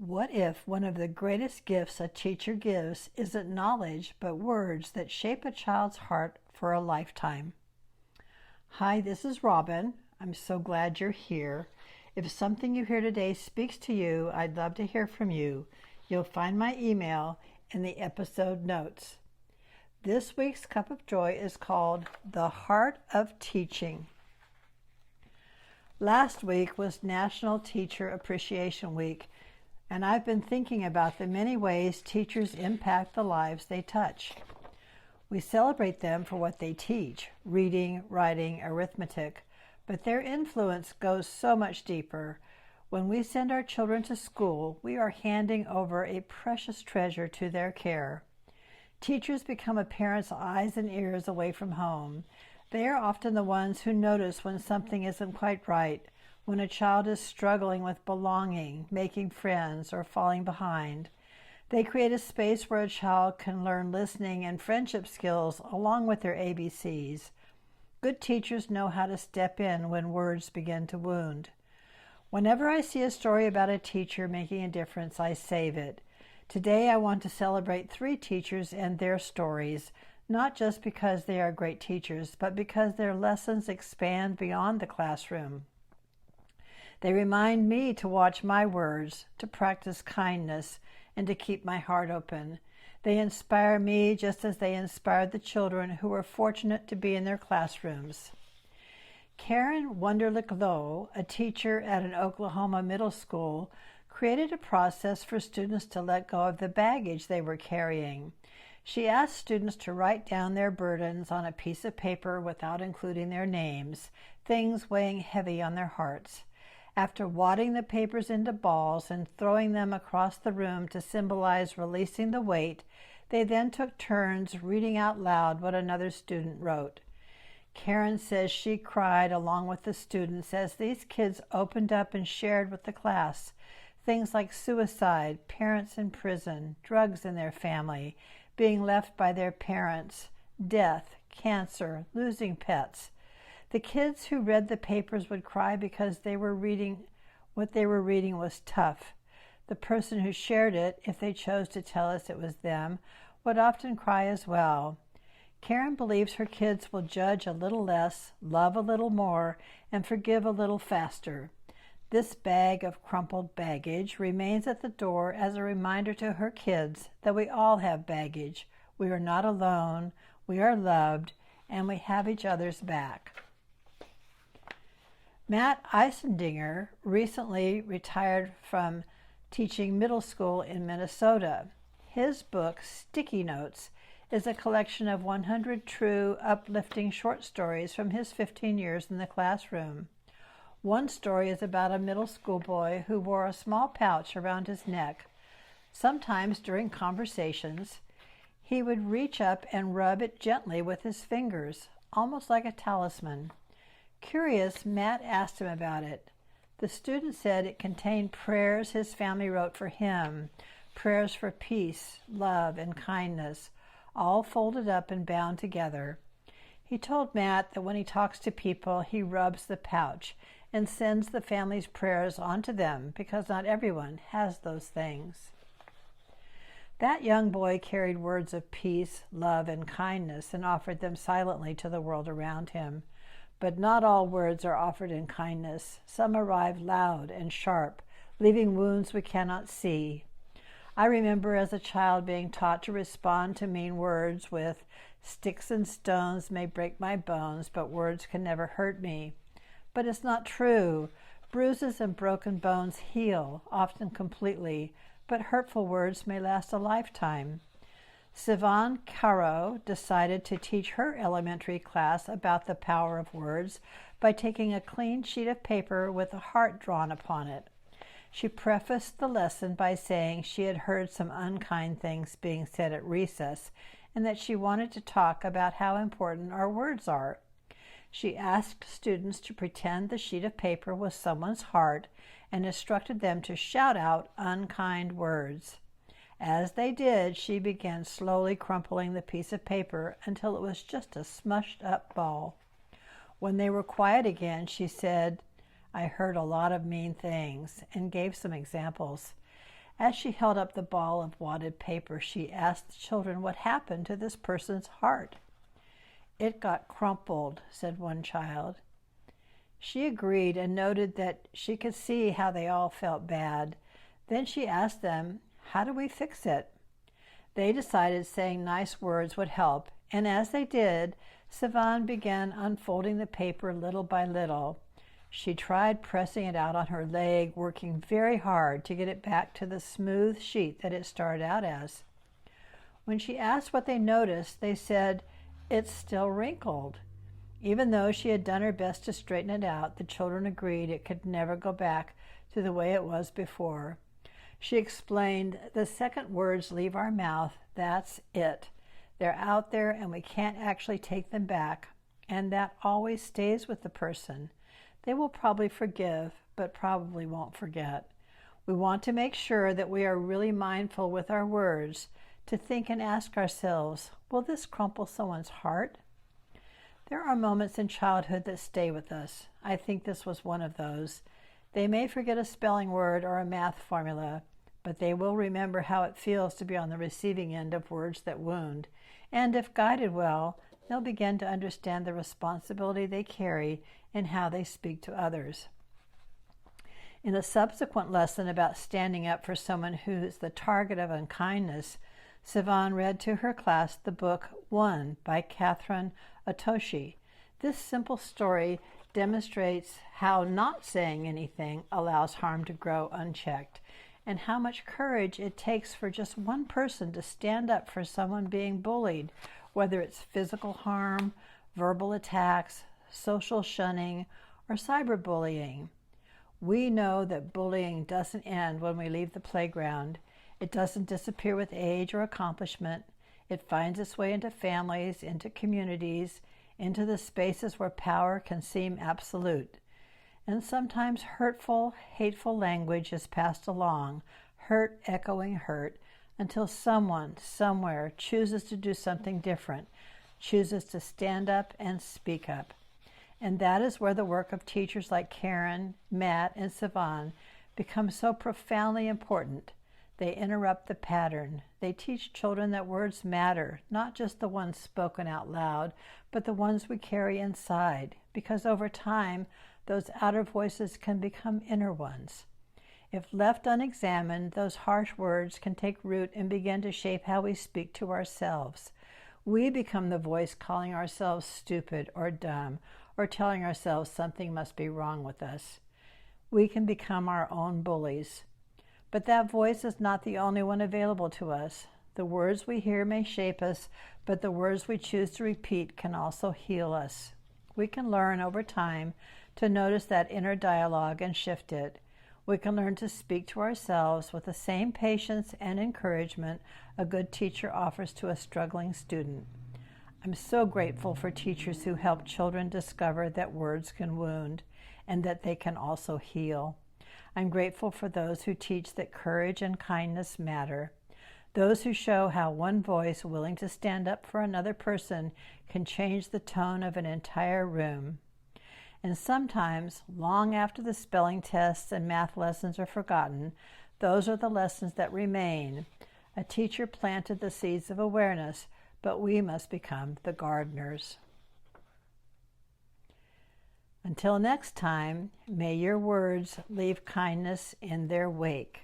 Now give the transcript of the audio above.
What if one of the greatest gifts a teacher gives isn't knowledge, but words that shape a child's heart for a lifetime? Hi, this is Robyn. I'm so glad you're here. If something you hear today speaks to you, I'd love to hear from you. You'll find my email in the episode notes. This week's Cup of Joy is called The Heart of Teaching. Last week was National Teacher Appreciation Week, and I've been thinking about the many ways teachers impact the lives they touch. We celebrate them for what they teach, reading, writing, arithmetic, but their influence goes so much deeper. When we send our children to school, we are handing over a precious treasure to their care. Teachers become a parent's eyes and ears away from home. They are often the ones who notice when something isn't quite right, when a child is struggling with belonging, making friends, or falling behind. They create a space where a child can learn listening and friendship skills along with their ABCs. Good teachers know how to step in when words begin to wound. Whenever I see a story about a teacher making a difference, I save it. Today I want to celebrate 3 teachers and their stories, not just because they are great teachers, but because their lessons expand beyond the classroom. They remind me to watch my words, to practice kindness, and to keep my heart open. They inspire me just as they inspired the children who were fortunate to be in their classrooms. Karen Wunderlich Lowe, a teacher at an Oklahoma middle school, created a process for students to let go of the baggage they were carrying. She asked students to write down their burdens on a piece of paper without including their names, things weighing heavy on their hearts. After wadding the papers into balls and throwing them across the room to symbolize releasing the weight, they then took turns reading out loud what another student wrote. Karen says she cried along with the students as these kids opened up and shared with the class things like suicide, parents in prison, drugs in their family, being left by their parents, death, cancer, losing pets. The kids who read the papers would cry because what they were reading was tough. The person who shared it, if they chose to tell us it was them, would often cry as well. Karen believes her kids will judge a little less, love a little more, and forgive a little faster. This bag of crumpled baggage remains at the door as a reminder to her kids that we all have baggage. We are not alone, we are loved, and we have each other's back. Matt Eisendinger recently retired from teaching middle school in Minnesota. His book, Sticky Notes, is a collection of 100 true, uplifting short stories from his 15 years in the classroom. One story is about a middle school boy who wore a small pouch around his neck. Sometimes during conversations, he would reach up and rub it gently with his fingers, almost like a talisman. Curious, Matt asked him about it. The student said it contained prayers his family wrote for him, prayers for peace, love, and kindness, all folded up and bound together. He told Matt that when he talks to people, he rubs the pouch and sends the family's prayers onto them because not everyone has those things. That young boy carried words of peace, love, and kindness and offered them silently to the world around him. But not all words are offered in kindness. Some arrive loud and sharp, leaving wounds we cannot see. I remember as a child being taught to respond to mean words with, "Sticks and stones may break my bones, but words can never hurt me." But it's not true. Bruises and broken bones heal, often completely, but hurtful words may last a lifetime. Sivan Caro decided to teach her elementary class about the power of words by taking a clean sheet of paper with a heart drawn upon it. She prefaced the lesson by saying she had heard some unkind things being said at recess and that she wanted to talk about how important our words are. She asked students to pretend the sheet of paper was someone's heart and instructed them to shout out unkind words. As they did, she began slowly crumpling the piece of paper until it was just a smushed up ball. When they were quiet again, she said, "I heard a lot of mean things," and gave some examples. As she held up the ball of wadded paper, she asked the children what happened to this person's heart. "It got crumpled," said one child. She agreed and noted that she could see how they all felt bad. Then she asked them, "How do we fix it?" They decided saying nice words would help, and as they did, Sivan began unfolding the paper little by little. She tried pressing it out on her leg, working very hard to get it back to the smooth sheet that it started out as. When she asked what they noticed, they said, "It's still wrinkled." Even though she had done her best to straighten it out, the children agreed it could never go back to the way it was before. She explained, "The second words leave our mouth, that's it. They're out there and we can't actually take them back, and that always stays with the person. They will probably forgive, but probably won't forget. We want to make sure that we are really mindful with our words, to think and ask ourselves, will this crumple someone's heart?" There are moments in childhood that stay with us. I think this was one of those. They may forget a spelling word or a math formula, but they will remember how it feels to be on the receiving end of words that wound. And if guided well, they'll begin to understand the responsibility they carry in how they speak to others. In a subsequent lesson about standing up for someone who is the target of unkindness, Sivan read to her class the book One by Catherine Otoshi. This simple story demonstrates how not saying anything allows harm to grow unchecked, and how much courage it takes for just one person to stand up for someone being bullied, whether it's physical harm, verbal attacks, social shunning, or cyberbullying. We know that bullying doesn't end when we leave the playground. It doesn't disappear with age or accomplishment. It finds its way into families, into communities, into the spaces where power can seem absolute. And sometimes hurtful, hateful language is passed along, hurt echoing hurt, until someone, somewhere, chooses to do something different, chooses to stand up and speak up. And that is where the work of teachers like Karen, Matt, and Sivan becomes so profoundly important. They interrupt the pattern. They teach children that words matter, not just the ones spoken out loud, but the ones we carry inside, because over time, those outer voices can become inner ones. If left unexamined, those harsh words can take root and begin to shape how we speak to ourselves. We become the voice calling ourselves stupid or dumb, or telling ourselves something must be wrong with us. We can become our own bullies. But that voice is not the only one available to us. The words we hear may shape us, but the words we choose to repeat can also heal us. We can learn over time to notice that inner dialogue and shift it. We can learn to speak to ourselves with the same patience and encouragement a good teacher offers to a struggling student. I'm so grateful for teachers who help children discover that words can wound and that they can also heal. I'm grateful for those who teach that courage and kindness matter. Those who show how one voice willing to stand up for another person can change the tone of an entire room. And sometimes, long after the spelling tests and math lessons are forgotten, those are the lessons that remain. A teacher planted the seeds of awareness, but we must become the gardeners. Until next time, may your words leave kindness in their wake.